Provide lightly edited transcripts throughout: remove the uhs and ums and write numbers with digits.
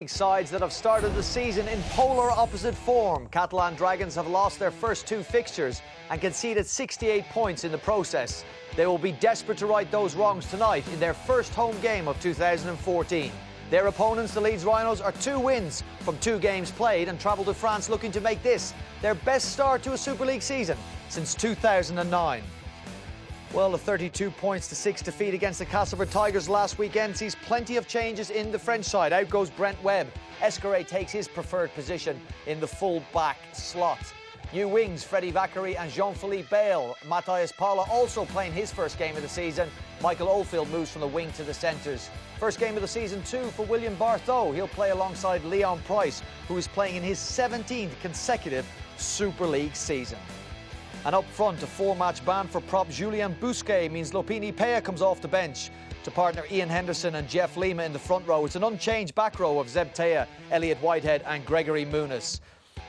Sides that have started the season in polar opposite form. Catalan Dragons have lost their first two fixtures and conceded 68 points in the process. They will be desperate to right those wrongs tonight in their first home game of 2014. Their opponents, the Leeds Rhinos, are 2 wins from 2 games played and travel to France looking to make this their best start to a Super League season since 2009. Well, the 32 points to 6 defeat against the Castleford Tigers last weekend sees plenty of changes in the French side. Out goes Brent Webb. Escaré takes his preferred position in the full-back slot. New wings, Freddie Vacari and Jean-Philippe Bale. Matthias Paula also playing his first game of the season. Michael Oldfield moves from the wing to the centres. First game of the season too for William Bartho. He'll play alongside Leon Price, who is playing in his 17th consecutive Super League season. And up front, a 4-match ban for prop Julien Busquet means Lopini Pea comes off the bench to partner Ian Henderson and Jeff Lima in the front row. It's an unchanged back row of Zeb Tea, Elliot Whitehead and Gregory Muniz.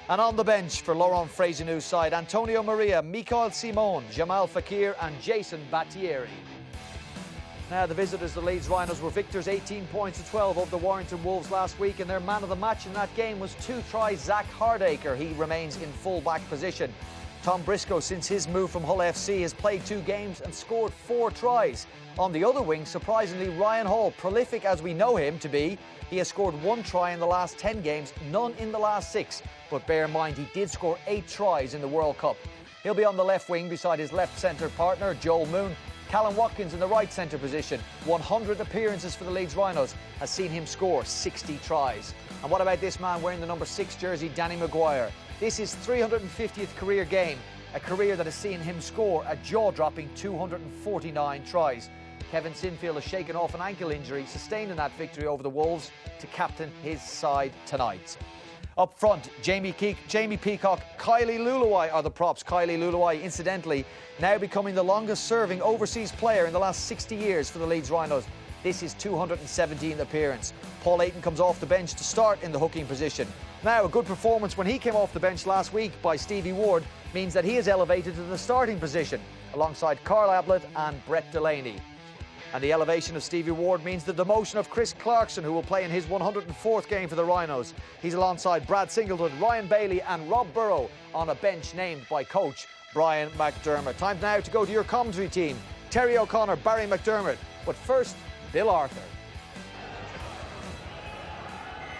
And on the bench for Laurent Fraizenou's side, Antonio Maria, Mikael Simon, Jamal Fakir and Jason Battieri. Now, the visitors, the Leeds Rhinos, were victors 18 points to 12 over the Warrington Wolves last week, and their man of the match in that game was 2-try Zach Hardacre. He remains in full-back position. Tom Briscoe, since his move from Hull FC, has played 2 games and scored 4 tries. On the other wing, surprisingly, Ryan Hall, prolific as we know him to be, he has scored 1 try in the last 10 games, none in the last 6. But bear in mind, he did score 8 tries in the World Cup. He'll be on the left wing beside his left centre partner, Joel Moon. Callum Watkins in the right centre position. 100 appearances for the Leeds Rhinos has seen him score 60 tries. And what about this man wearing the number 6 jersey, Danny Maguire? This is his 350th career game, a career that has seen him score a jaw-dropping 249 tries. Kevin Sinfield has shaken off an ankle injury sustained in that victory over the Wolves to captain his side tonight. Up front, Jamie Peacock, Kylie Luluai are the props. Kylie Luluai, incidentally, now becoming the longest-serving overseas player in the last 60 years for the Leeds Rhinos. This is 217th appearance. Paul Ayton comes off the bench to start in the hooking position. Now, a good performance when he came off the bench last week by Stevie Ward means that he is elevated to the starting position alongside Carl Ablett and Brett Delaney. And the elevation of Stevie Ward means the demotion of Chris Clarkson, who will play in his 104th game for the Rhinos. He's alongside Brad Singleton, Ryan Bailey and Rob Burrow on a bench named by coach Brian McDermott. Time now to go to your commentary team. Terry O'Connor, Barry McDermott. But first, Bill Arthur.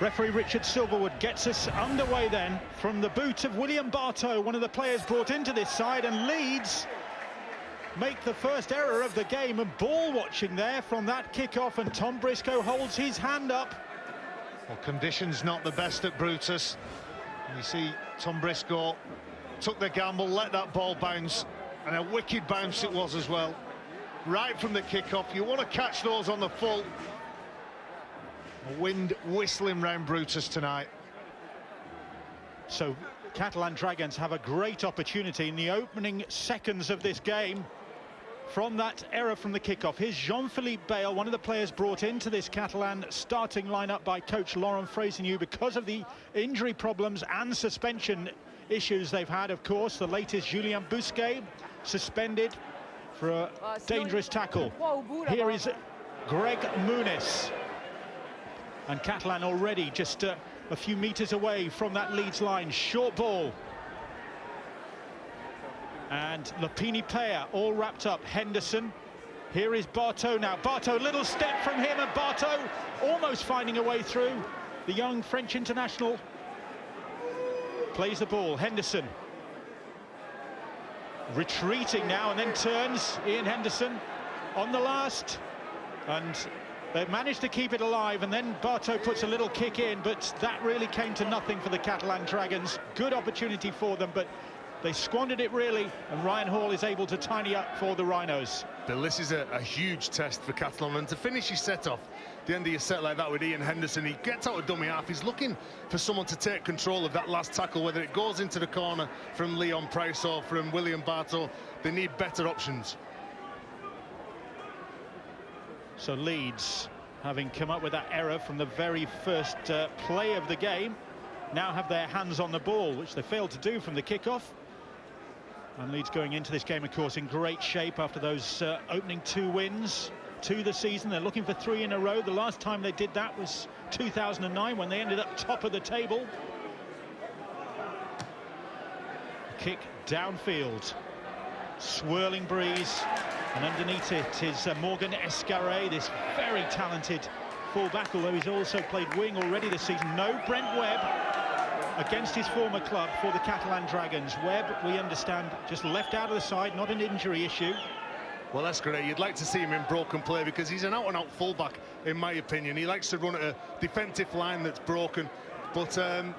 Referee Richard Silverwood gets us underway then from the boot of William Bartho, one of the players brought into this side, and Leeds make the first error of the game, and ball watching there from that kick-off, and Tom Briscoe holds his hand up. Well, conditions not the best at Brutus. And you see Tom Briscoe took the gamble, let that ball bounce, and a wicked bounce it was as well. Right from the kick-off, you want to catch those on the full. Wind whistling round Brutus tonight. So Catalan Dragons have a great opportunity in the opening seconds of this game from that error from the kickoff. Here's Jean-Philippe Bale, one of the players brought into this Catalan starting lineup by coach Laurent Fraizenou because of the injury problems and suspension issues they've had. Of course, the latest, Julien Busquet, suspended for a dangerous tackle. Here is Greg Muniz. And Catalan already just a few metres away from that Leeds line. Short ball. And Lopini Pea all wrapped up. Henderson. Here is Bartho now. Bartho, little step from him, and Bartho almost finding a way through. The young French international plays the ball. Henderson retreating now and then turns. Ian Henderson on the last. And they've managed to keep it alive, and then Bartho puts a little kick in, but that really came to nothing for the Catalan Dragons. Good opportunity for them, but they squandered it really, and Ryan Hall is able to tidy up for the Rhinos. Bill, this is a huge test for Catalan, and to finish his set off, the end of your set like that with Ian Henderson, he gets out of dummy half, he's looking for someone to take control of that last tackle, whether it goes into the corner from Leon Price or from William Bartho. They need better options. So Leeds, having come up with that error from the very first play of the game, now have their hands on the ball, which they failed to do from the kickoff. And Leeds going into this game, of course, in great shape after those opening 2 wins. to the season. They're looking for 3 in a row. The last time they did that was 2009 when they ended up top of the table. Kick downfield, swirling breeze, and underneath it is Morgan Escaré, this very talented fullback, although he's also played wing already this season. No Brent Webb against his former club for the Catalan Dragons. Webb, we understand, just left out of the side, not an injury issue. Well, that's great. You'd like to see him in broken play because he's an out-and-out fullback, in my opinion. He likes to run at a defensive line that's broken. But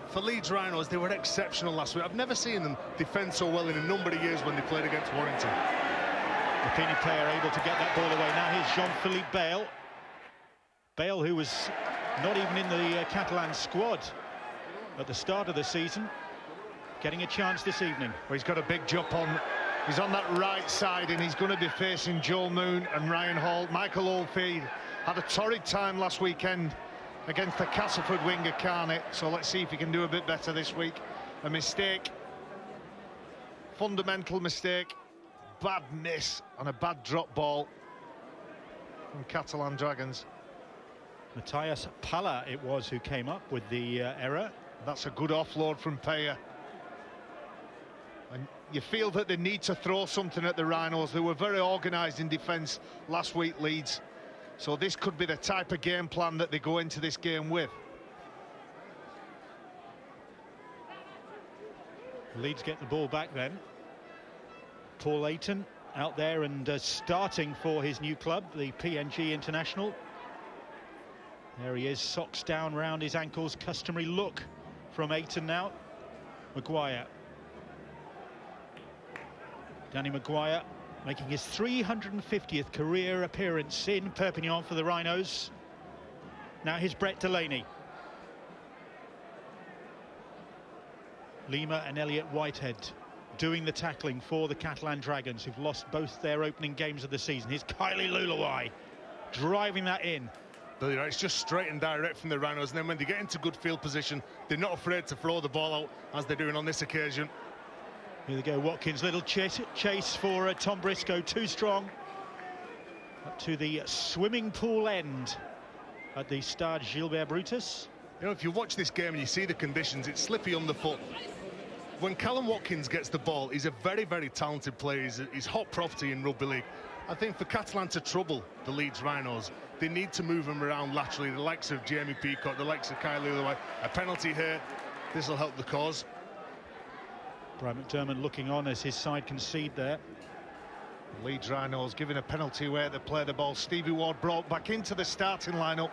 for Leeds Rhinos, they were exceptional last week. I've never seen them defend so well in a number of years when they played against Warrington. Rapini player able to get that ball away. Now here's Jean-Philippe Bale. Bale, who was not even in the Catalan squad at the start of the season, getting a chance this evening. Well, he's got a big jump on. He's on that right side, and he's going to be facing Joel Moon and Ryan Hall. Michael Oldfield had a torrid time last weekend against the Castleford winger Carney, so let's see if he can do a bit better this week. A mistake, fundamental mistake, bad miss and a bad drop ball from Catalan Dragons. Matthias Palla it was who came up with the error. That's a good offload from Peyer. And you feel that they need to throw something at the Rhinos. They were very organised in defence last week, Leeds. So this could be the type of game plan that they go into this game with. Leeds get the ball back then. Paul Ayton out there and starting for his new club, the PNG International. There he is, socks down round his ankles, customary look from Ayton now. Maguire. Danny Maguire making his 350th career appearance in Perpignan for the Rhinos. Now here's Brett Delaney. Lima and Elliot Whitehead doing the tackling for the Catalan Dragons, who've lost both their opening games of the season. Here's Kylie Luluai driving that in. It's just straight and direct from the Rhinos, and then when they get into good field position, they're not afraid to throw the ball out, as they're doing on this occasion. Here they go, Watkins, little chase for Tom Briscoe, too strong. Up to the swimming pool end at the Stade Gilbert Brutus. You know, if you watch this game and you see the conditions, it's slippy underfoot. When Callum Watkins gets the ball, he's a very, very talented player. He's hot property in rugby league. I think for Catalan to trouble the Leeds Rhinos, they need to move him around laterally. The likes of Jamie Peacock, the likes of Kylie Luluai. A penalty here. This will help the cause. Brian McDermott looking on as his side concede there. Leeds Rhinos giving a penalty where they play the ball. Stevie Ward brought back into the starting lineup.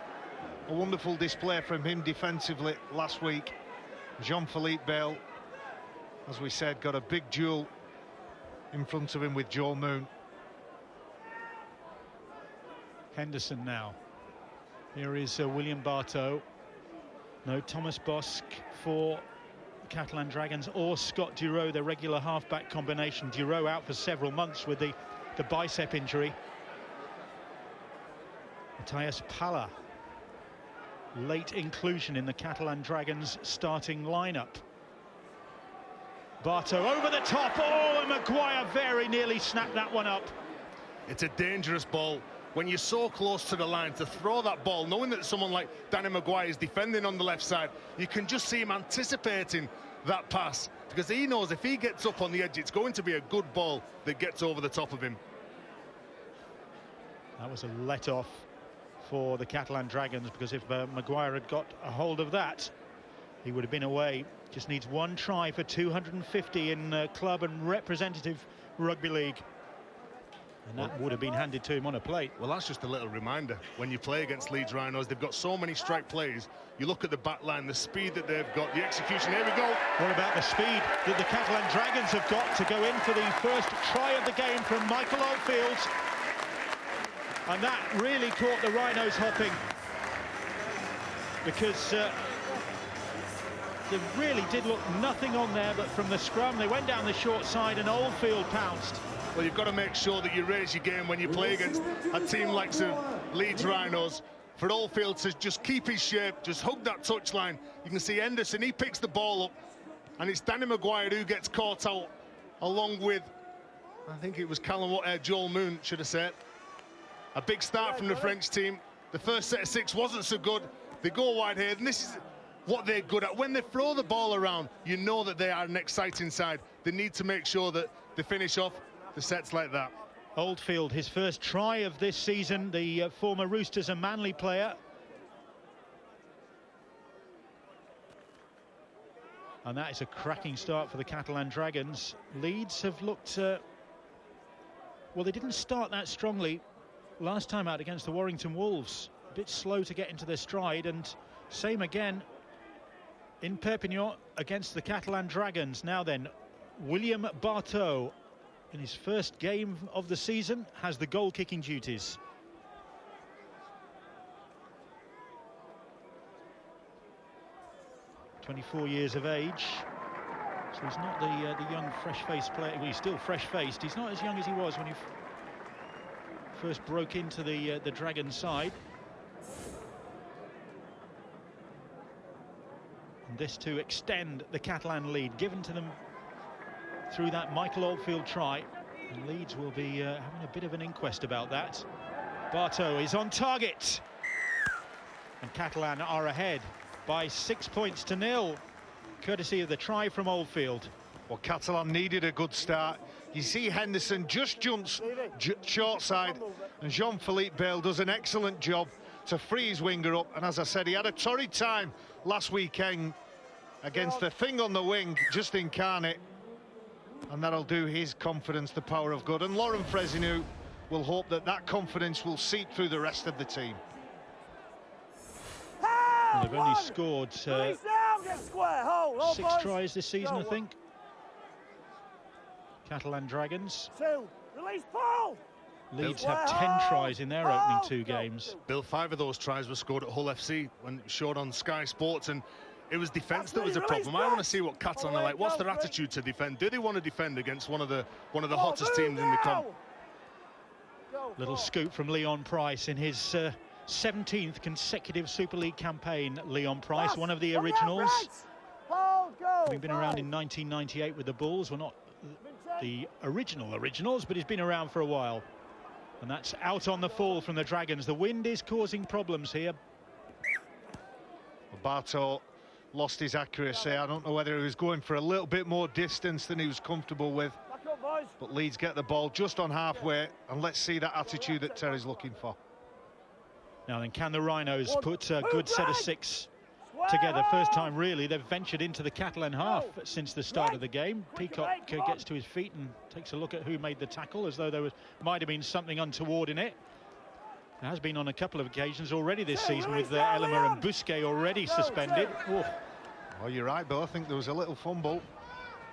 A wonderful display from him defensively last week. Jean-Philippe Bale, as we said, got a big duel in front of him with Joel Moon. Henderson now. Here is William Bartow. No Thomas Bosk for Catalan Dragons or Scott Duro, their regular halfback combination. Duro out for several months with the bicep injury. Matthias Palla, late inclusion in the Catalan Dragons starting lineup. Bartow over the top. Oh, and Maguire very nearly snapped that one up. It's a dangerous ball. When you're so close to the line, to throw that ball, knowing that someone like Danny Maguire is defending on the left side, you can just see him anticipating that pass, because he knows if he gets up on the edge, it's going to be a good ball that gets over the top of him. That was a let-off for the Catalan Dragons, because if Maguire had got a hold of that, he would have been away. Just needs one try for 250 in club and representative rugby league. And that would have been handed to him on a plate. Well, that's just a little reminder. When you play against Leeds Rhinos, they've got so many strike plays. You look at the back line, the speed that they've got, the execution. Here we go. What about the speed that the Catalan Dragons have got to go in for the first try of the game from Michael Oldfield? And that really caught the Rhinos hopping, because there really did look nothing on there, but from the scrum they went down the short side and Oldfield pounced. Well, you've got to make sure that you raise your game when you play against a team like Leeds Rhinos. For Oldfield to just keep his shape, just hug that touchline. You can see Henderson, he picks the ball up, and it's Danny Maguire who gets caught out, along with, I think it was Joel Moon, should have said. A big start from the French team. The first set of 6 wasn't so good. They go wide here, and this is what they're good at. When they throw the ball around, you know that they are an exciting side. They need to make sure that they finish off the sets like that. Oldfield, his first try of this season, the former Roosters and Manly player. And that is a cracking start for the Catalan Dragons. Leeds have looked... well, they didn't start that strongly last time out against the Warrington Wolves. A bit slow to get into their stride, and same again in Perpignan against the Catalan Dragons. Now then, William Barteau, in his first game of the season, has the goal-kicking duties. ...24 years of age. So he's not the young, fresh-faced player. Well, he's still fresh-faced. He's not as young as he was when he first broke into the Dragon side. And this to extend the Catalan lead, given to them through that Michael Oldfield try. And Leeds will be having a bit of an inquest about that. Barteau is on target. And Catalan are ahead by 6 points to 0, courtesy of the try from Oldfield. Well, Catalan needed a good start. You see Henderson just jumps short side, and Jean-Philippe Bale does an excellent job to free his winger up. And as I said, he had a torrid time last weekend against the thing on the wing, just incarnate. And that'll do his confidence the power of good. And Laurent Fresinu will hope that that confidence will seep through the rest of the team. Well, they've only scored 6 tries this season, I think. Catalan Dragons. Leeds have 10 tries in their opening 2 games. Bill, 5 of those tries were scored at Hull FC when it showed on Sky Sports, and it was defence that was a problem. I want to see what Catalan are like. What's their attitude to defend? Do they want to defend against one of the hottest teams in the comp? Little scoop from Leon Price in his 17th consecutive Super League campaign. Leon Price, one of the originals. Having been around in 1998 with the Bulls. Well, not the originals, but he's been around for a while. And that's out on the fall from the Dragons. The wind is causing problems here. Barteau lost his accuracy. I don't know whether he was going for a little bit more distance than he was comfortable with. But Leeds get the ball just on halfway, and let's see that attitude that Terry's looking for. Now then, can the Rhinos put a good set of 6 together? First time really they've ventured into the Catalan half since the start of the game. Peacock gets to his feet and takes a look at who made the tackle, as though there might have been something untoward in it. It has been on a couple of occasions already this season, with Elmer and Busquet already suspended. Oh, you're right, Bill. I think there was a little fumble.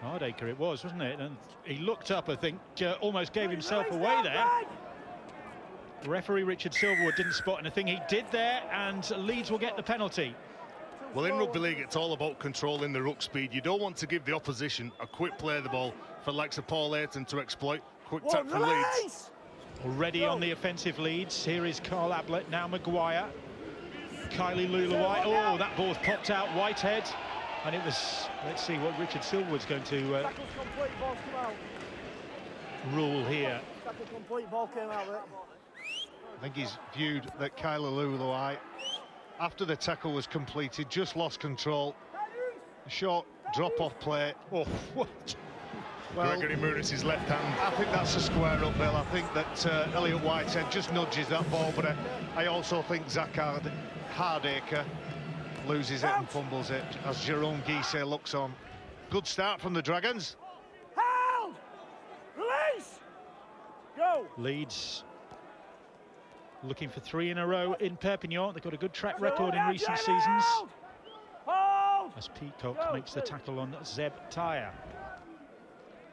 Hardacre it was, wasn't it? And he looked up, I think, almost gave himself away there. Referee Richard Silverwood didn't spot anything. He did there, and Leeds will get the penalty. Well, in rugby league, it's all about controlling the ruck speed. You don't want to give the opposition a quick play of the ball for the likes of Paul Ayton to exploit. Quick tap for Leeds. Already on the offensive Leeds. Here is Carl Ablett, now Maguire. Kylie Luluai. Oh, that ball's popped out. Whitehead. And it was, let's see what Richard Silverwood's going to rule here. I think he's viewed that Kylie Luluai, after the tackle was completed, just lost control. A short drop-off play. Oh, what? Well, Gregory Muniz' left hand. I think that's a square up, Bill. I think that Elliot Whitehead just nudges that ball, but I also think Zach Hardacre loses it and fumbles it as Jerome Guisset looks on. Good start from the Dragons. Held! Release! Go! Leeds looking for 3 in a row in Perpignan. They've got a good track record in recent seasons. As Peacock makes the tackle on Zeb Taya.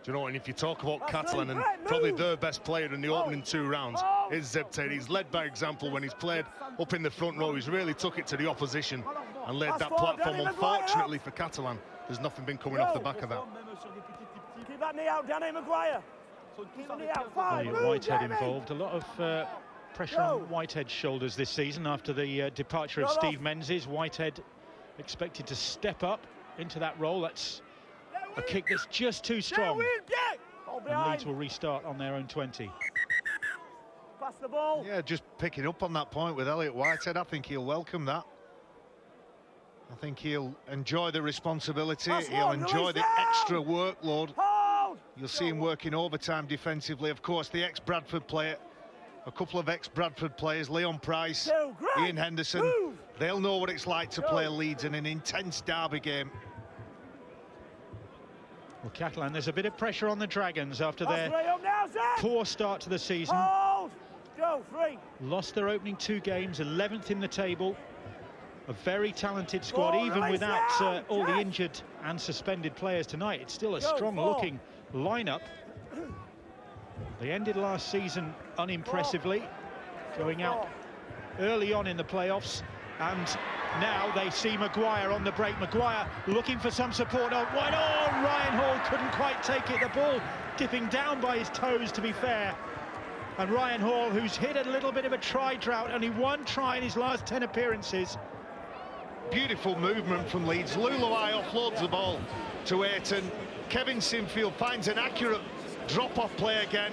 Do you know, and if you talk about Catalan, and probably their best player in the opening 2 rounds is Zeb Taya. He's led by example when he's played up in the front row. He's really took it to the opposition and laid that platform. Unfortunately for Catalan, there's nothing been coming off the back of that. Keep that knee out, Danny Maguire. Keep the knee out. 5. Whitehead involved. A lot of pressure on Whitehead's shoulders this season after the departure of Steve Menzies. Whitehead expected to step up into that role. That's a kick that's just too strong. And Leeds will restart on their own 20. Pass the ball. Yeah, just picking up on that point with Elliot Whitehead. I think he'll welcome that. I think he'll enjoy the responsibility. He'll enjoy the extra workload. Hold. You'll see him working overtime defensively. Of course, the ex-Bradford player, a couple of ex-Bradford players, Leon Price, Ian Henderson, they'll know what it's like to play Leeds in an intense derby game. Well, Catalan, there's a bit of pressure on the Dragons after their poor start to the season. Hold. Go, 3. Lost their opening 2 games, 11th in the table. A very talented squad, even without all the injured and suspended players tonight. It's still a strong-looking lineup. They ended last season unimpressively, going out early on in the playoffs, and now they see Maguire on the break. Maguire looking for some support. Oh, Ryan Hall couldn't quite take it. The ball dipping down by his toes, to be fair. And Ryan Hall, who's hit a little bit of a try drought, only 1 try in his last 10 appearances. Beautiful movement from Leeds. Luluai offloads the ball to Ayton. Kevin Sinfield finds an accurate drop-off play again.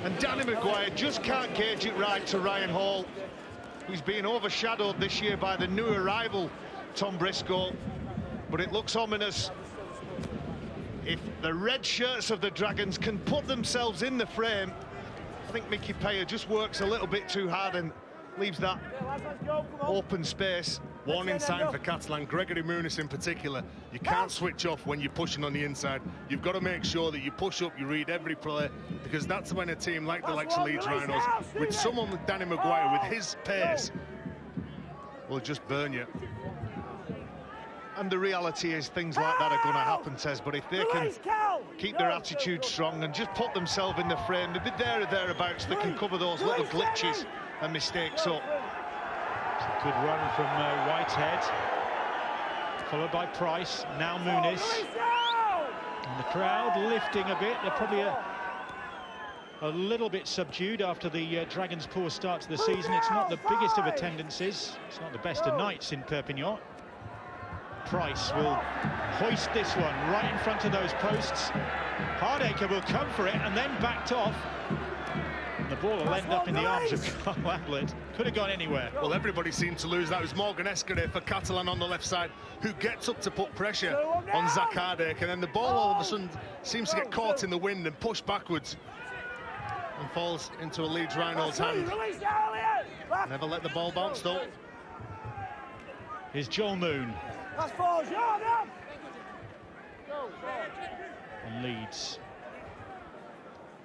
And Danny Maguire just can't gauge it right to Ryan Hall, who's being overshadowed this year by the new arrival, Tom Briscoe. But it looks ominous. If the red shirts of the Dragons can put themselves in the frame, I think Mickey Payer just works a little bit too hard and leaves that open space. Warning sign for Catalan, Gregory Muniz in particular. You can't switch off when you're pushing on the inside. You've got to make sure that you push up, you read every play, because that's when a team like the likes of Leeds Rhinos, with someone with Danny Maguire, with his pace, will just burn you. And the reality is things like that are going to happen, Tez, but if they can keep their attitude strong and just put themselves in the frame, they'll be there or thereabouts, they can cover those little glitches and mistakes up. Good run from Whitehead, followed by Price, now Muniz. And the crowd lifting a bit. They're probably a little bit subdued after the Dragons' poor start to the season. It's not the biggest of attendances. It's not the best of nights in Perpignan. Price will hoist this one right in front of those posts. Hardacre will come for it and then backed off. The ball will end up in the arms of Carl Ablett. Could have gone anywhere. Well, everybody seemed to lose that. It was Morgan Escudé for Catalan on the left side, who gets up to put pressure on Zach Hardacre, and then the ball all of a sudden seems to get caught in the wind and pushed backwards and falls into a Leeds Rhinos hand. Never let the ball bounce though. Here's Joel Moon on Leeds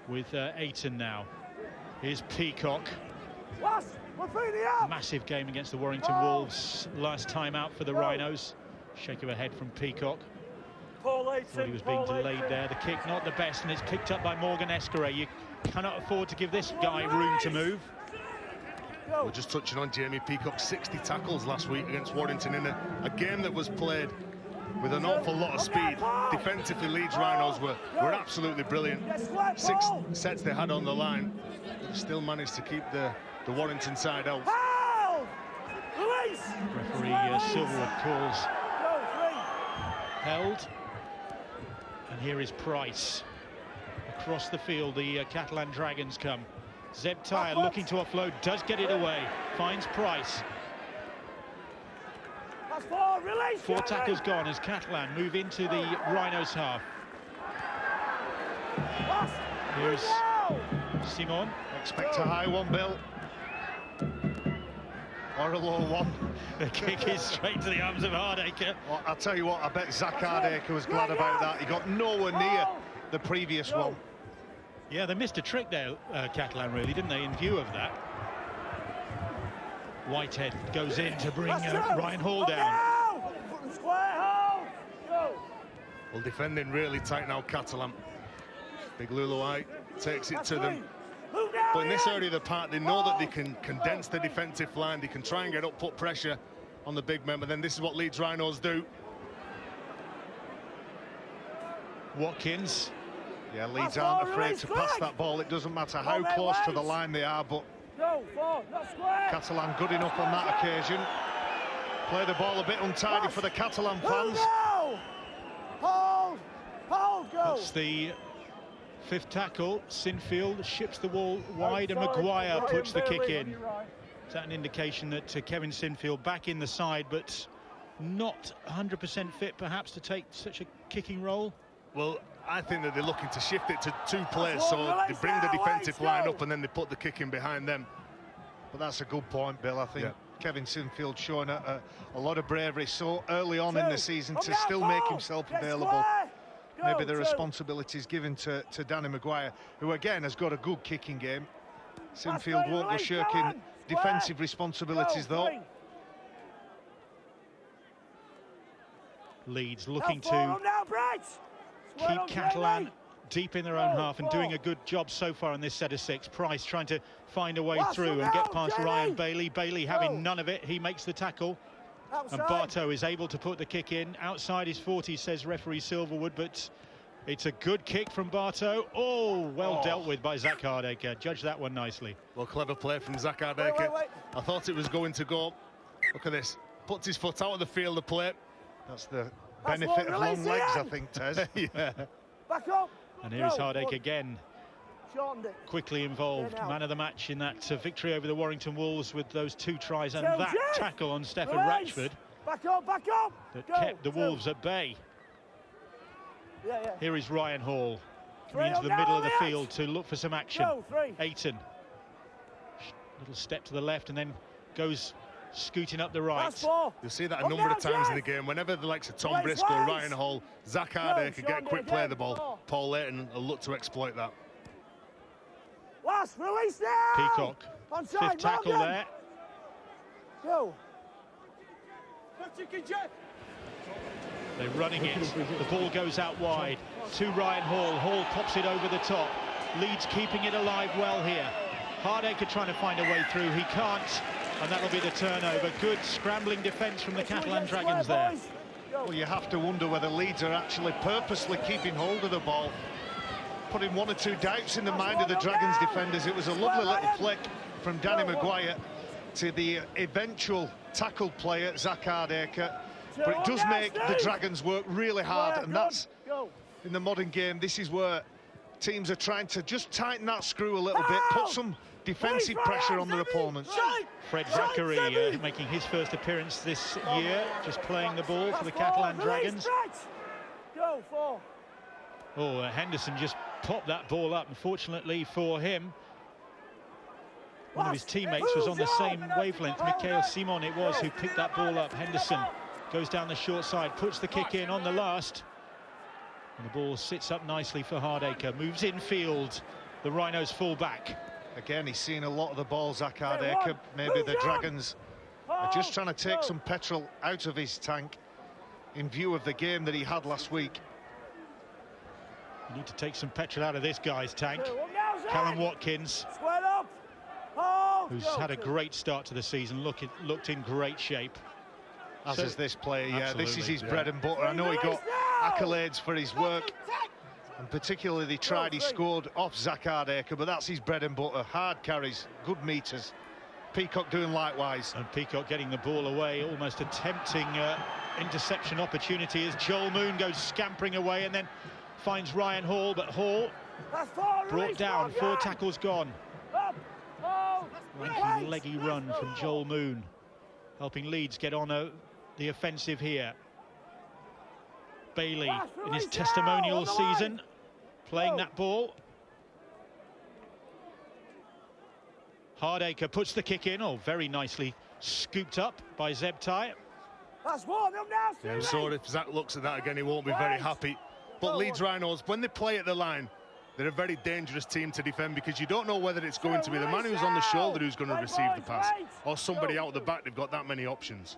with Ayton now. Here's Peacock. Massive game against the Warrington Wolves last time out for the Rhinos. Shake of a head from Peacock. Thought he was being delayed there. The kick not the best, and it's picked up by Morgan Escudé. You cannot afford to give this guy room to move. We're just touching on Jamie Peacock, 60 tackles last week against Warrington in a game that was played with an awful lot of speed. Defensively, Leeds Rhinos were absolutely brilliant. 6 sets they had on the line. Still managed to keep the Warrington side out. Referee Silverwood calls held. And here is Price. Across the field, the Catalan Dragons come. Zeb Tyre looking to offload, does get it away. Finds Price. 4 tackles gone as Catalan move into the Rhinos half. Here's Simon. Expect a high one, Bill. Or a low one. The kick is straight to the arms of Hardacre. Well, I'll tell you what, I bet Zach Hardacre was glad about that. He got nowhere near the previous one. Yeah, they missed a trick there, Catalan, really, didn't they, in view of that? Whitehead goes in to bring Ryan Hall down. Well, defending really tight now, Catalan. Big Luluai takes it to them. But in this area of the park, they know that they can condense the defensive line. They can try and get up, put pressure on the big men. But then this is what Leeds Rhinos do. Watkins. Yeah, Leeds aren't afraid to pass that ball. It doesn't matter how close to the line they are, but Catalan good enough on that occasion. Play the ball a bit untidy for the Catalan fans. That's the Fifth tackle, Sinfield ships the ball wide and Maguire puts the kick in. Is that an indication that Kevin Sinfield back in the side, but not 100% fit perhaps to take such a kicking role? Well, I think that they're looking to shift it to two players, so they bring the defensive line up and then they put the kick in behind them. But that's a good point, Bill. I think Kevin Sinfield showing a lot of bravery so early on in the season to still make himself available. Maybe the responsibilities given to Danny Maguire, who again has got a good kicking game. Sinfield won't go shirking defensive responsibilities though. Leeds looking to keep Catalan deep in their own half and doing a good job so far in this set of 6. Price trying to find a way through and get past Ryan Bailey. Bailey having none of it. He makes the tackle. And Bartow is able to put the kick in. Outside his 40, says referee Silverwood, but it's a good kick from Bartow. Oh, well dealt with by Zach Hardacre. Judged that one nicely. Well, clever play from Zach Hardacre. I thought it was going to go. Look at this. Puts his foot out of the field of play. That's the benefit of long legs, I think, Tez. Yeah. Back up. And here's Hardacre again. Quickly involved, man of the match in that victory over the Warrington Wolves with those 2 tries and that tackle on Stefan Ratchford Back up. that kept the Wolves at bay. Here is Ryan Hall coming into the middle of the field to look for some action. Ayton, little step to the left and then goes scooting up the right. You'll see that a number of times in the game. Whenever the likes of Tom Briscoe, Ryan Hall, Zach Hardacre get a quick play of the ball, Paul Layton will look to exploit that. Release now. Peacock, fifth tackle there. Go. They're running it. The ball goes out wide to Ryan Hall. Hall pops it over the top. Leeds keeping it alive well here. Hardacre trying to find a way through. He can't. And that'll be the turnover. Good scrambling defence from the Catalan Dragons there. Well, you have to wonder whether Leeds are actually purposely keeping hold of the ball, putting 1 or 2 doubts in the mind of the Dragons defenders. It was a lovely little flick from Danny Maguire to the eventual tackled player, Zach Hardacre. But it does make the Dragons work really hard, and that's, in the modern game, this is where teams are trying to just tighten that screw a little bit, put some defensive pressure on their opponents. Fred Zachary making his first appearance this year, just playing the ball for the Catalan Dragons. Oh, Henderson just popped that ball up. Unfortunately for him, one of his teammates was on the same wavelength. Mikhail Simon it was who picked that ball up. Henderson goes down the short side, puts the kick in on the last. And the ball sits up nicely for Hardacre, moves infield. The Rhinos fall back. Again, he's seen a lot of the ball, Zach Hardacre. Maybe the Dragons are just trying to take some petrol out of his tank in view of the game that he had last week. You need to take some petrol out of this guy's tank. Callum Watkins, who's had a great start to the season, looked in great shape. As is this player, yeah. This is his bread and butter. I know he got accolades for his work, and particularly he scored off Zach Hardacre, but that's his bread and butter. Hard carries, good meters. Peacock doing likewise. And Peacock getting the ball away, almost attempting interception opportunity as Joel Moon goes scampering away and then finds Ryan Hall, but Hall brought down, 4 tackles gone. Lanky, leggy run from Joel Moon, helping Leeds get on the offensive here. Bailey in his testimonial season, playing that ball. Hardacre puts the kick in, very nicely scooped up by Zebtai. Yeah, so if Zach looks at that again, he won't be very happy. But Leeds Rhinos, when they play at the line, they're a very dangerous team to defend, because you don't know whether it's going to be the man who's on the shoulder who's going to receive the pass or somebody out the back. They've got that many options.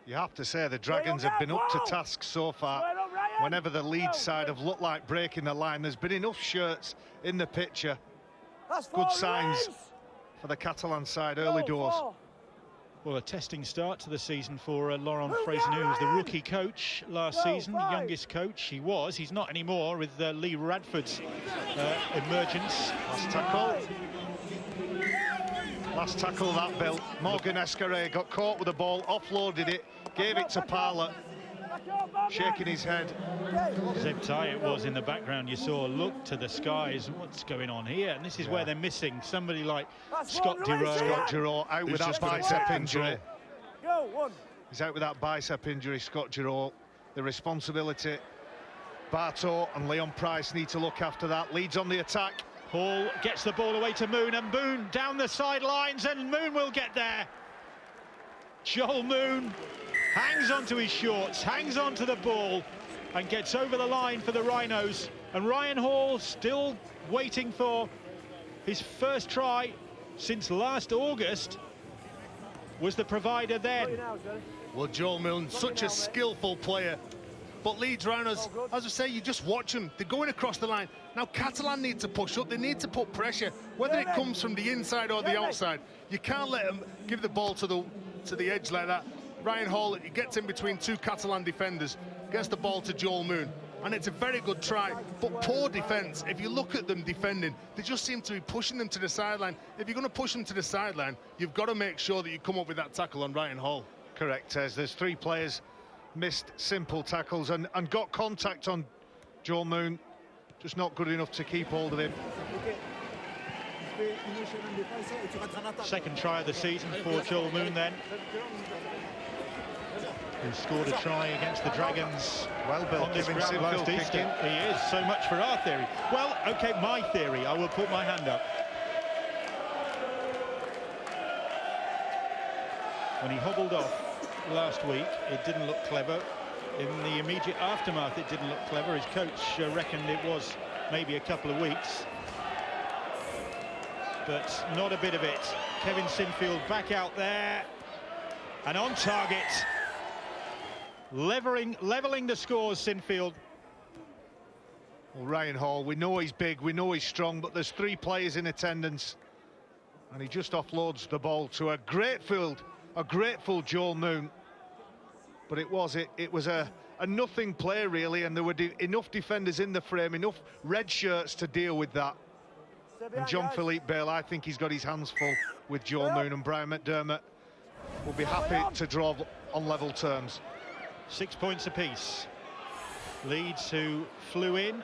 You have to say the Dragons have been up to task so far. Whenever the Leeds side have looked like breaking the line, there's been enough shirts in the picture. Good signs for the Catalan side early doors. Well, a testing start to the season for Laurent Fraser, who was the rookie coach last season, the youngest coach he was. He's not anymore with Lee Radford's emergence. Last tackle that, Bill. Morgan Escaré got caught with the ball, offloaded it, gave it to Parler. shaking his head. Zeb Tai it was in the background. You saw look to the skies. What's going on here? And this is where they're missing somebody like Scott Giroux. Scott Giroux out with that bicep injury. Go, one. He's out with that bicep injury, Scott Giroux. The responsibility, Bartow and Leon Price need to look after that. Leeds on the attack. Hall gets the ball away to Moon, and Moon down the sidelines, and Moon will get there. Joel Moon hangs onto his shorts, hangs onto the ball, and gets over the line for the Rhinos. And Ryan Hall still waiting for his first try since last August. Was the provider then. Well, Joel Moon, such a skillful player. But Leeds Rhinos, as I say, you just watch them. They're going across the line. Now, Catalan need to push up. They need to put pressure, whether it comes from the inside or the outside. You can't let them give the ball to the edge like that. Ryan Hall, he gets in between two Catalan defenders, gets the ball to Joel Moon. And it's a very good try, but poor defence. If you look at them defending, they just seem to be pushing them to the sideline. If you're going to push them to the sideline, you've got to make sure that you come up with that tackle on Ryan Hall. Correct, Tez. There's three players missed simple tackles and got contact on Joel Moon. Just not good enough to keep hold of him. Second try of the season for Joel Moon then, who scored a try against the Dragons on this ground last Easter. He is, so much for our theory. Well, OK, my theory, I will put my hand up. When he hobbled off last week, it didn't look clever. In the immediate aftermath, it didn't look clever. His coach reckoned it was maybe a couple of weeks. But not a bit of it. Kevin Sinfield back out there and on target. Leveling the scores, Sinfield. Well, Ryan Hall, we know he's big, we know he's strong, but there's three players in attendance. And he just offloads the ball to a grateful Joel Moon. But it was a nothing play, really, and there were enough defenders in the frame, enough red shirts to deal with that. And Jean-Philippe Bale, I think he's got his hands full with Joel Moon, and Brian McDermott will be happy to draw on level terms. 6 points apiece. Leeds, who flew in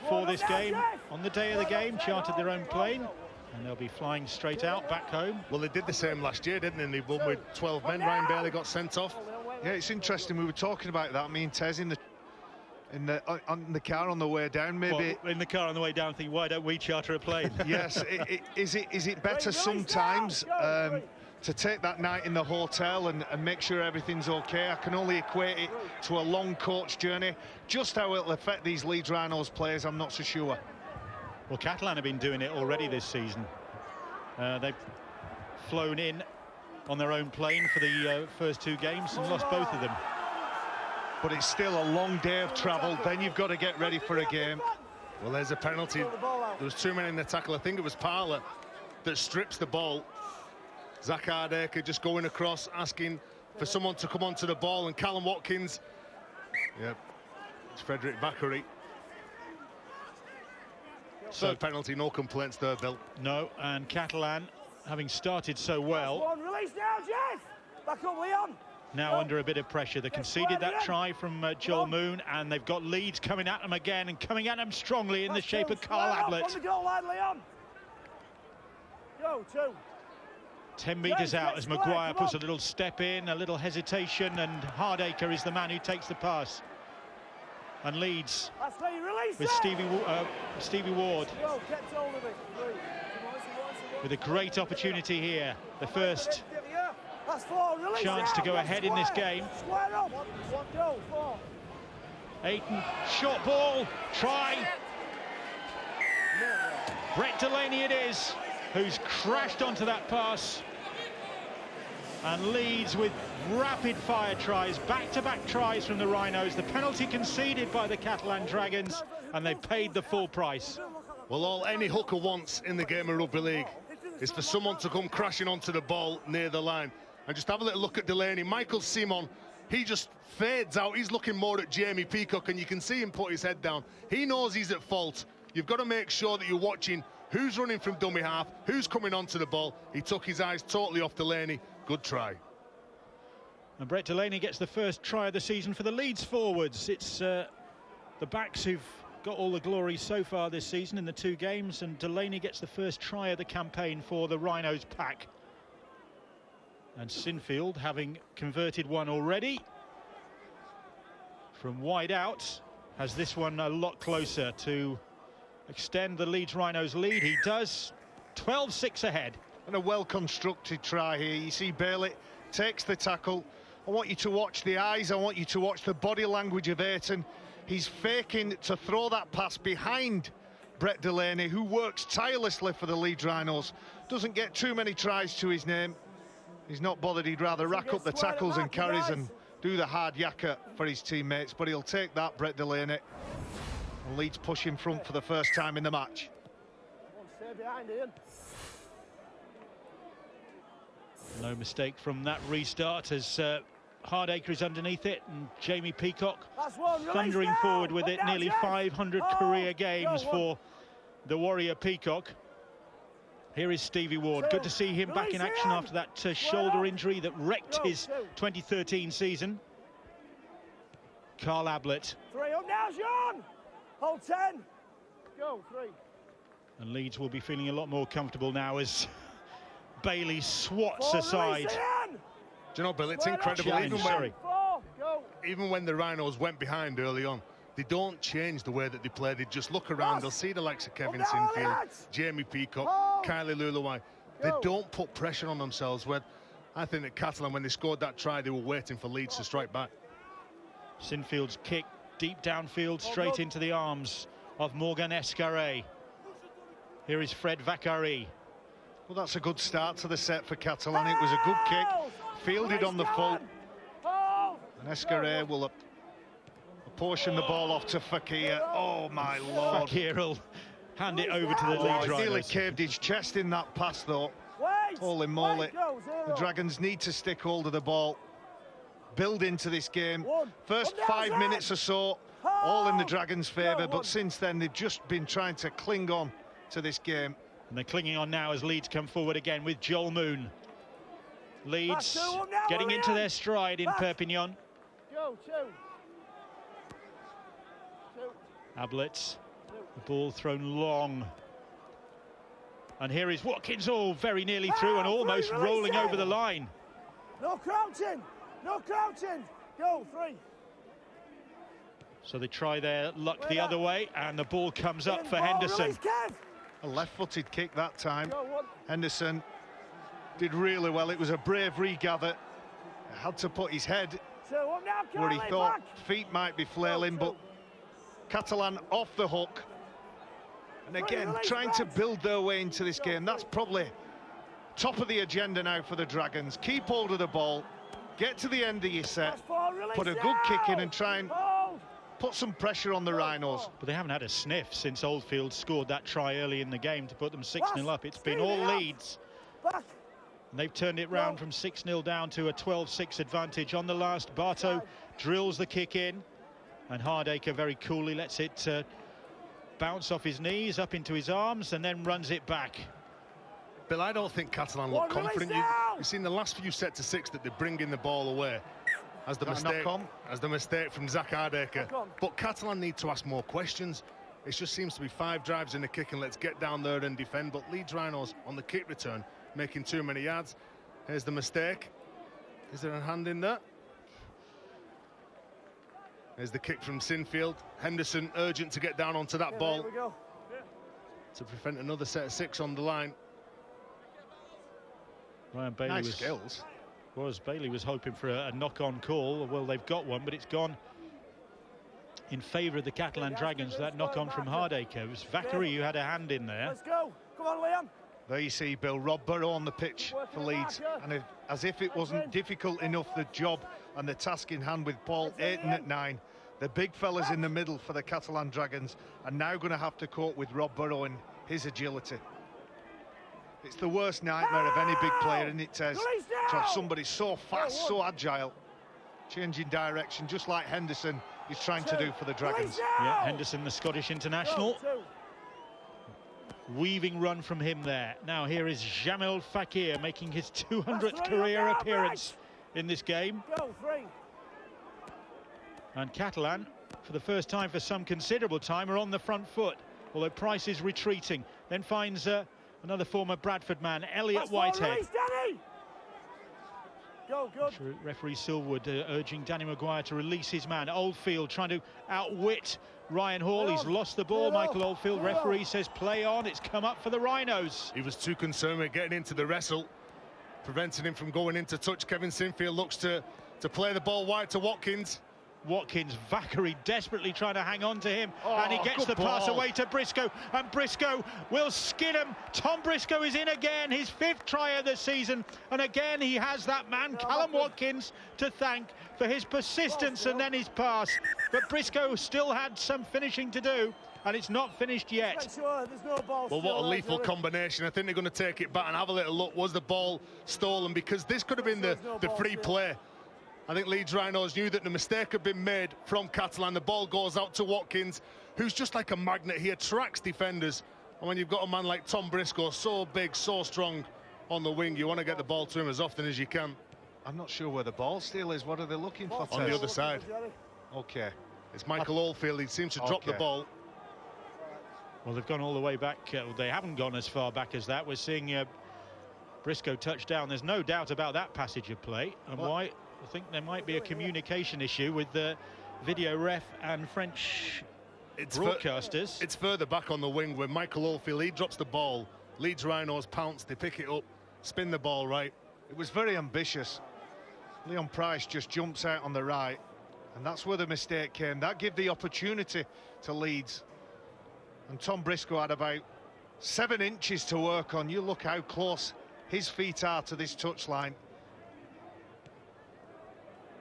for this game on the day of the game, chartered their own plane, and they'll be flying straight out back home. Well, they did the same last year, didn't they? They won with 12 men. Ryan Bailey got sent off. Yeah, it's interesting. We were talking about that, me and Tez, on the car on the way down. Maybe in the car on the way down, thinking, why don't we charter a plane? Yes, is it better sometimes to take that night in the hotel and make sure everything's okay? I can only equate it to a long coach journey. Just how it'll affect these Leeds Rhinos players, I'm not so sure. Well, Catalan have been doing it already this season. They've flown in on their own plane for the first two games and lost both of them. But it's still a long day of travel. Then you've got to get ready for a game. Well, there's a penalty. There was two men in the tackle. I think it was Parler that strips the ball. Zach Hardacre just going across, asking for someone to come onto the ball, and Callum Watkins. Yep, it's Frederick Bakary. Third penalty, no complaints there, Bill. No, and Catalan, having started so well, release now, Jeff! Back up, Leon! Now under a bit of pressure. They conceded that try from Joel Moon, and they've got Leeds coming at them again, and coming at them strongly in the shape of Carl Ablett. 10 metres out as Maguire puts a little step in, a little hesitation, and Hardacre is the man who takes the pass. And Leeds with Stevie Ward with a great opportunity here. The first chance to go ahead in this game. Ayton, short ball, try. Brett Delaney it is, who's crashed onto that pass. And Leeds with rapid-fire tries, back-to-back tries from the Rhinos. The penalty conceded by the Catalan Dragons, and they paid the full price. Well, all any hooker wants in the game of rugby league is for someone to come crashing onto the ball near the line. And just have a little look at Delaney. Michael Simon, he just fades out. He's looking more at Jamie Peacock, and you can see him put his head down. He knows he's at fault. You've got to make sure that you're watching who's running from dummy half, who's coming onto the ball. He took his eyes totally off Delaney. Good try. And Brett Delaney gets the first try of the season for the Leeds forwards. It's the backs who've got all the glory so far this season in the 2 games, and Delaney gets the first try of the campaign for the Rhinos pack. And Sinfield, having converted one already from wide out, has this one a lot closer to extend the Leeds Rhinos lead. He does. 12-6 ahead. And a well-constructed try here. You see Bailey takes the tackle. I want you to watch the eyes. I want you to watch the body language of Ayrton. He's faking to throw that pass behind Brett Delaney, who works tirelessly for the Leeds Rhinos. Doesn't get too many tries to his name. He's not bothered. He'd rather rack up the tackles and carries and do the hard yakka for his teammates. But he'll take that, Brett Delaney. And Leeds push in front for the first time in the match. Stay behind, Ian. No mistake from that restart as Hardacre is underneath it, and Jamie Peacock thundering forward with it. Nearly 500 career games for the Warrior Peacock. Here is Stevie Ward. Good to see him back in action after that shoulder injury that wrecked his 2013 season. Carl Ablett. 3 up now, Sean. Hold 10. Go, 3. And Leeds will be feeling a lot more comfortable now as Bailey swats aside. Do you know, Bill, it's incredible. Even when the Rhinos went behind early on, they don't change the way that they play. They just look around. They'll see the likes of Kevin Sinfield, Jamie Peacock, Kylie Luluwai. They don't put pressure on themselves. When I think that Catalan, when they scored that try, they were waiting for Leeds to strike back. Sinfield's kick deep downfield, straight into the arms of Morgan Escaré. Here is Fred Vakari. Well, that's a good start to the set for Catalan. It was a good kick, fielded on the full. And Escaré will apportion the ball off to Fakir. Oh, my Lord. Fakir will hand it over to the Leeds Rhinos. He nearly caved his chest in that pass, though. Holy moly. The Dragons need to stick hold of the ball, build into this game. First 5 minutes or so, all in the Dragons' favour, but since then they've just been trying to cling on to this game. And they're clinging on now as Leeds come forward again with Joel Moon. Leeds getting into their stride in Perpignan. Ablett, the ball thrown long. And here is Watkins, very nearly through and almost rolling over the line. No crouching, no crouching. Go, 3. So they try their luck the other way, and the ball comes up for Henderson. A left-footed kick that time. Henderson did really well. It was a brave regather. Had to put his head where he thought feet might be flailing, but Catalan off the hook. And again, trying to build their way into this game. That's probably top of the agenda now for the Dragons. Keep hold of the ball, get to the end of your set, put a good kick in and try and put some pressure on the Rhinos. But they haven't had a sniff since Oldfield scored that try early in the game to put them 6-0 up. It's been all Leeds. And they've turned it round from 6-0 down to a 12-6 advantage. On the last, Bartow drills the kick in, and Hardacre very coolly lets it bounce off his knees, up into his arms, and then runs it back. Bill, I don't think Catalan look confident. You've seen the last few sets of 6 that they bring in the ball away. As the mistake from Zach Hardacre. But Catalan need to ask more questions. It just seems to be 5 drives in the kick and let's get down there and defend. But Leeds Rhinos on the kick return making too many yards. Here's the mistake. Is there a hand in there? There's the kick from Sinfield. Henderson urgent to get down onto that ball to prevent another set of 6 on the line. Ryan Bailey Bailey was hoping for a knock-on call. Well, they've got one, but it's gone in favour of the Catalan Dragons. That knock-on from Hardacre. It was Vakari who had a hand in there. Let's go. Come on, Liam. There you see Bill, Rob Burrow on the pitch for Leeds, and as if it wasn't difficult enough, the job and the task in hand with Paul Ayton at 9. The big fellas in the middle for the Catalan Dragons are now going to have to cope with Rob Burrow and his agility. It's the worst nightmare of any big player, isn't it, Tez? To have somebody so fast, so agile, changing direction, just like Henderson is trying to do for the Dragons. Yeah, Henderson, the Scottish international. Weaving run from him there. Now here is Jamil Fakir making his 200th career appearance in this game. Go, 3. And Catalan, for the first time for some considerable time, are on the front foot, although Price is retreating. Then finds another former Bradford man, Elliot Whitehead. Release, Danny! Go, good. Referee Silverwood urging Danny Maguire to release his man. Oldfield trying to outwit Ryan Hall. He's lost the ball, Michael Oldfield. Referee says play on. It's come up for the Rhinos. He was too concerned with getting into the wrestle, preventing him from going into touch. Kevin Sinfield looks to play the ball wide to Watkins. Watkins, Vackery desperately trying to hang on to him, and he gets the pass away to Briscoe, and Briscoe will skin him. Tom Briscoe is in again, his 5th try of the season, and again he has that man, Callum Watkins, to thank for his persistence and then his pass. But Briscoe still had some finishing to do, and it's not finished yet. Make sure there's no ball. Well, what a lethal combination. I think they're going to take it back and have a little look. Was the ball stolen? Because this could have been the free play. I think Leeds Rhinos knew that the mistake had been made from Catalan. The ball goes out to Watkins, who's just like a magnet. He attracts defenders. And when you've got a man like Tom Briscoe, so big, so strong on the wing, you want to get the ball to him as often as you can. I'm not sure where the ball steal is. What are they looking for? On the other side. Okay. It's Michael Oldfield. He seems to drop the ball. Well, they've gone all the way back. They haven't gone as far back as that. We're seeing Briscoe touch down. There's no doubt about that passage of play. And why? I think there might be a communication issue with the video ref and French broadcasters. It's further back on the wing where Michael Oldfield, he drops the ball. Leeds Rhinos pounce, they pick it up, spin the ball right. It was very ambitious. Leon Price just jumps out on the right, and that's where the mistake came. That gave the opportunity to Leeds. And Tom Briscoe had about 7 inches to work on. You look how close his feet are to this touchline.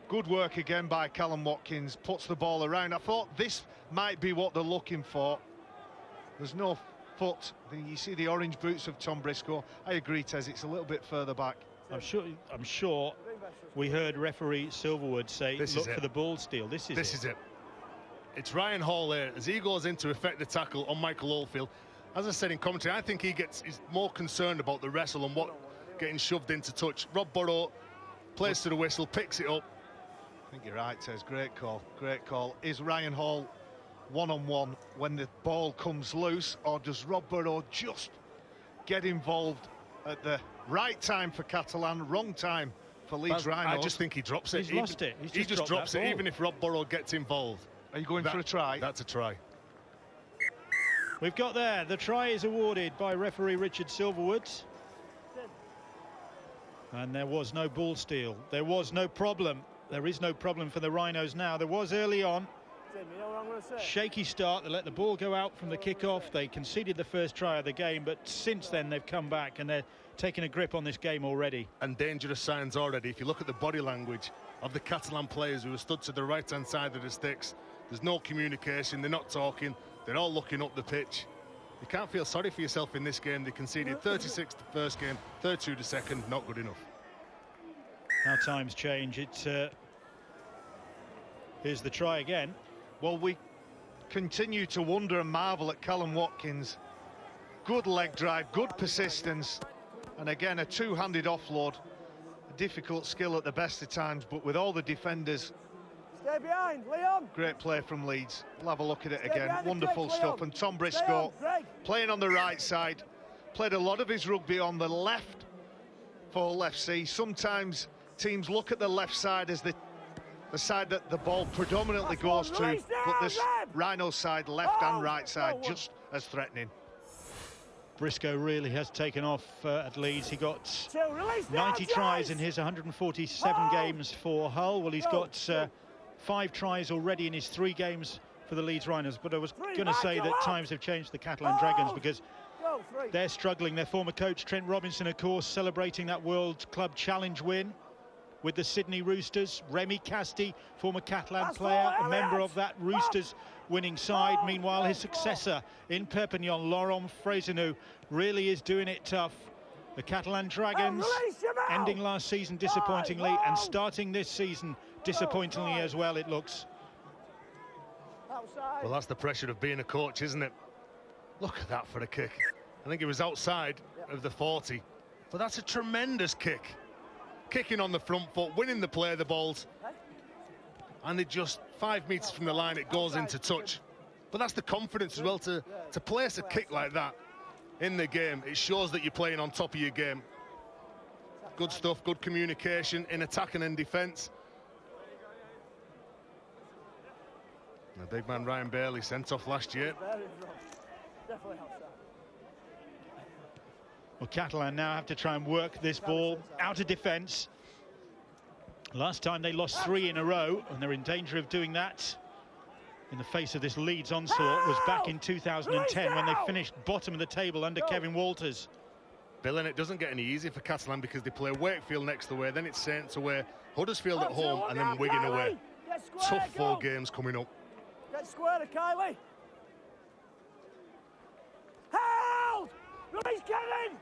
Good work again by Callum Watkins, puts the ball around. I thought this might be what they're looking for. There's no foot. You see the orange boots of Tom Briscoe. I agree, Tez, it's a little bit further back. I'm sure we heard referee Silverwood say, look for the ball steal. This is it. It's Ryan Hall there as he goes in to effect the tackle on Michael Oldfield. As I said in commentary, I think he's more concerned about the wrestle and what getting shoved into touch. Rob Burrow plays to the whistle, picks it up. I think you're right, Tez. Great call. Great call. Is Ryan Hall one-on-one when the ball comes loose, or does Rob Burrow just get involved at the right time for Catalan, wrong time for Leeds Rhinos? I just think he drops it. He's lost it. He just drops it, even if Rob Burrow gets involved. Are you going for a try? That's a try. We've got there. The try is awarded by referee Richard Silverwood. And there was no ball steal. There was no problem. There is no problem for the Rhinos now. There was early on. Shaky start. They let the ball go out from the kickoff. They conceded the first try of the game, but since then they've come back and they're taking a grip on this game already. And dangerous signs already. If you look at the body language of the Catalan players who are stood to the right-hand side of the sticks, there's no communication. They're not talking. They're all looking up the pitch. You can't feel sorry for yourself in this game. They conceded 36 the first game, 32 the second. Not good enough. Now times change. Here's the try again. Well, we continue to wonder and marvel at Callum Watkins. Good leg drive, good persistence, and again a two-handed offload. A difficult skill at the best of times, but with all the defenders. Stay behind, Leon. Great play from Leeds. We'll have a look at it Stay again. Wonderful Greg, stuff. Leon. And Tom Briscoe playing on the right side. Played a lot of his rugby on the left for Hull FC. Sometimes teams look at the left side as the side that the ball predominantly goes to, but this Rhino side, left and right side, just as threatening. Briscoe really has taken off at Leeds. He got 90 tries in his 147 games for Hull. Well, he's got 5 tries already in his 3 games for the Leeds Rhinos. But I was going to say that times have changed for the Catalan Dragons, because they're struggling. Their former coach, Trent Robinson, of course, celebrating that World Club Challenge win with the Sydney Roosters. Remy Casti, former Catalan player, a member of that Roosters winning side. Meanwhile, his successor in Perpignan, Laurent Fraisenou, really is doing it tough. The Catalan Dragons ending last season disappointingly and starting this season disappointingly as well, it looks. Well, that's the pressure of being a coach, isn't it? Look at that for a kick. I think it was outside of the 40, but that's a tremendous kick. kicking on the front foot, winning the play, the balls. And it just 5 metres from the line, it goes into touch. But that's the confidence as well, to place a kick like that in the game. It shows that you're playing on top of your game. Good stuff, good communication in attack and in defence. The big man Ryan Bailey sent off last year. Well, Catalan now have to try and work this ball out of defence. Last time they lost 3 in a row, and they're in danger of doing that in the face of this Leeds onslaught. Was back in 2010 when they finished bottom of the table under Kevin Walters. Bill, and it doesn't get any easier for Catalan because they play Wakefield next away, then it's Saints away, Huddersfield at home, and then Wigan away. Tough 4 games coming up. Get square, Kylie. Held! Release, Kevin!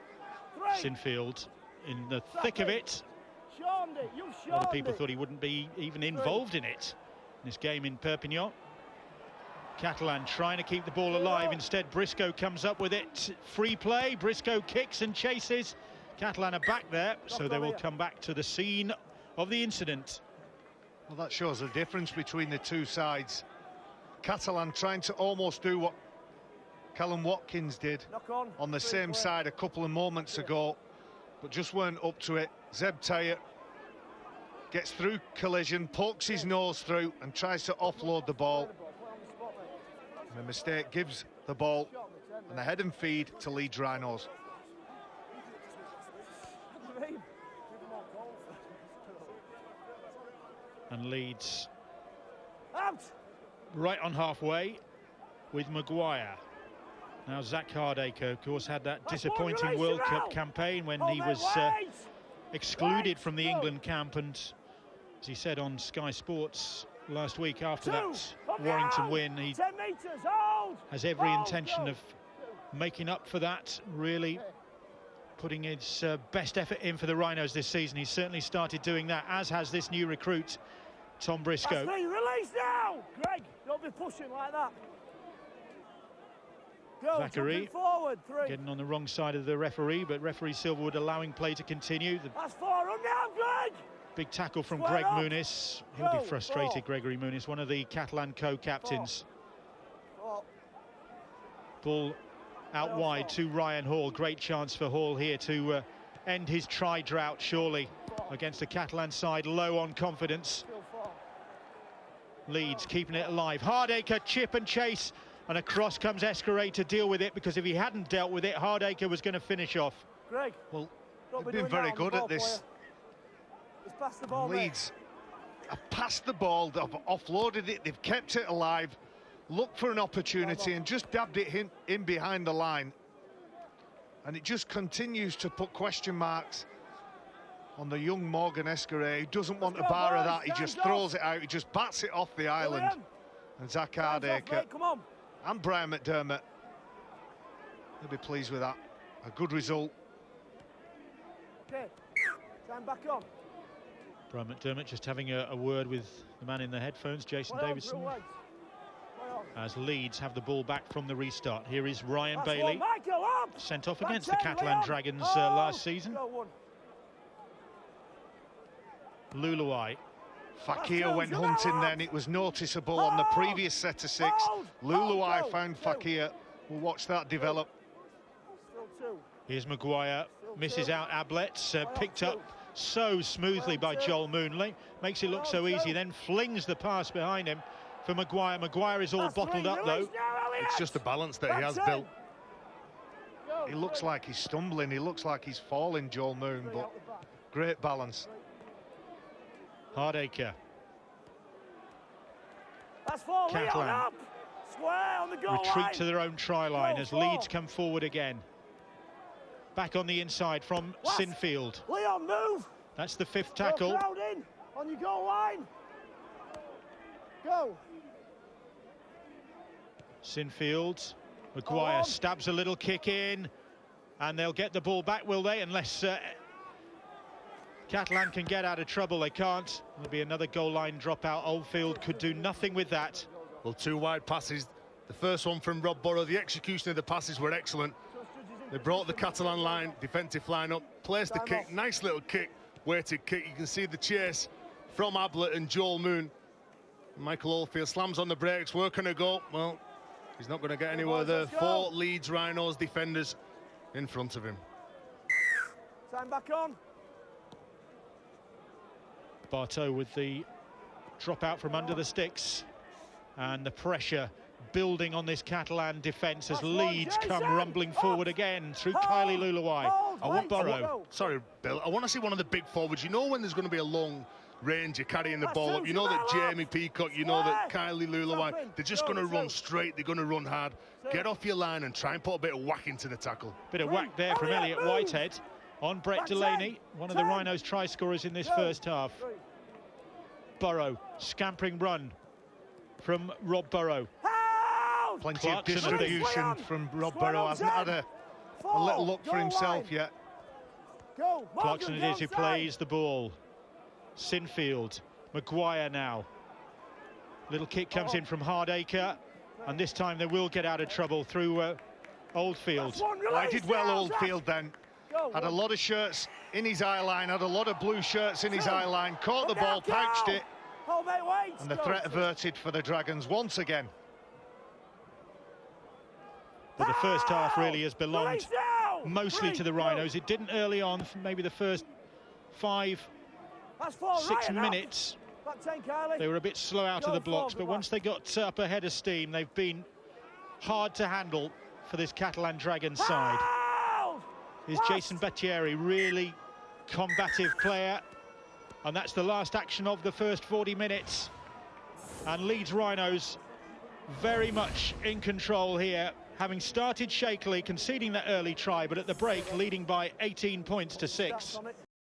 3. Sinfield in the thick of it. Shawned it. You A lot of people thought he wouldn't be even involved in it, in this game in Perpignan. Catalan trying to keep the ball alive. Instead, Briscoe comes up with it. Free play. Briscoe kicks and chases. Catalan are back there, so they will come back to the scene of the incident. Well, that shows the difference between the two sides. Catalan trying to almost do what Callum Watkins did on the same side a couple of moments ago, but just weren't up to it. Zeb Tayyip gets through collision, pokes his nose through and tries to offload the ball. And the mistake gives the ball and the head and feed to Leeds Rhinos. And Leeds right on halfway with Maguire. Now Zach Hardacre, of course, had that disappointing World Cup campaign when he was excluded from the England camp, and as he said on Sky Sports last week after that Warrington win, he has every intention of making up for that, really putting his best effort in for the Rhinos this season. He's certainly started doing that, as has this new recruit, Tom Briscoe. Release now! Greg, don't be pushing like that. Go, Zachary forward, 3. getting on the wrong side of the referee, but referee Silverwood allowing play to continue. That's 4 now, Greg! Big tackle from Square Greg up. Muniz. He'll be frustrated, Gregory Muniz, one of the Catalan co-captains. Ball out wide to Ryan Hall. Great chance for Hall here to end his try drought, surely, against the Catalan side low on confidence. Leeds keeping it alive. Hardacre, chip and chase, and across comes Escaré to deal with it, because if he hadn't dealt with it, Hardacre was going to finish off. Greg, well, they've been very good at this. Leeds have passed the ball, they've offloaded it, they've kept it alive, looked for an opportunity and just dabbed it in behind the line. And it just continues to put question marks on the young Morgan Escaré, who doesn't want a bar of that. He just throws it out, he just bats it off the island. And Zach Hardacre and Brian McDermott, they'll be pleased with that. A good result. Okay, time back on. Brian McDermott just having a word with the man in the headphones, Jason Davidson, as Leeds have the ball back from the restart. Here is Ryan Bailey, sent off against the Catalan Dragons last season. Luluai. Fakir went hunting then, it was noticeable on the previous set of 6. Luluai found Fakir. We'll watch that develop. Here's Maguire, misses out Ablets, picked up so smoothly by Joel Moonley, makes it look so easy, then flings the pass behind him for Maguire. Maguire is all bottled up though. It's just the balance that he has built. He looks like he's stumbling, he looks like he's falling, Joel Moon, but great balance. Hardacre. Catalan retreat to their own try line as Leeds come forward again. Back on the inside from Sinfield. Leon, move! That's the 5th tackle. Crowd in on your goal line. Go. Sinfield. Maguire stabs a little kick in, and they'll get the ball back, will they? Unless Catalan can get out of trouble. They can't. There'll be another goal line dropout. Oldfield could do nothing with that. Well, 2 wide passes. The first one from Rob Burrow. The execution of the passes were excellent. They brought the Catalan line, defensive line up, placed the kick, nice little kick, weighted kick. You can see the chase from Ablett and Joel Moon. Michael Oldfield slams on the brakes. Where can it go? Well, he's not going to get anywhere there. 4 Leeds Rhinos defenders in front of him. Time back on. Bartow with the drop out from under the sticks, and the pressure building on this Catalan defence as Leeds come rumbling forward again through Kylie Lulawai. I want Burrow. Sorry, Bill. I want to see one of the big forwards. You know when there's going to be a long range, you're carrying the ball up. You know that Jamie Peacock, you know that Kylie Lulawai, they're just going to run straight, they're going to run hard. Get off your line and try and put a bit of whack into the tackle. Bit of whack there from Elliot Whitehead on Brett Delaney, one of the Rhinos try scorers in this first half. Burrow, scampering run from Rob Burrow. Plenty of distribution from Rob Burrow. Hasn't had a little look for himself yet. Clarkson it is who plays the ball. Sinfield, Maguire now. Little kick comes in from Hardacre, and this time they will get out of trouble through Oldfield. Well, he did well, Oldfield, then. Had a lot of shirts in his eye line, had a lot of blue shirts in his eye line, caught the ball, pouched it, and the threat averted for the Dragons once again. But the first half really has belonged mostly to the Rhinos. It didn't early on, maybe the first 5-6 minutes. They were a bit slow out of the blocks, but once they got up ahead of steam, they've been hard to handle for this Catalan Dragons side. Is Jason Battieri, really combative player, and that's the last action of the first 40 minutes. And Leeds Rhinos very much in control here, having started shakily, conceding that early try, but at the break leading by 18 points to 6.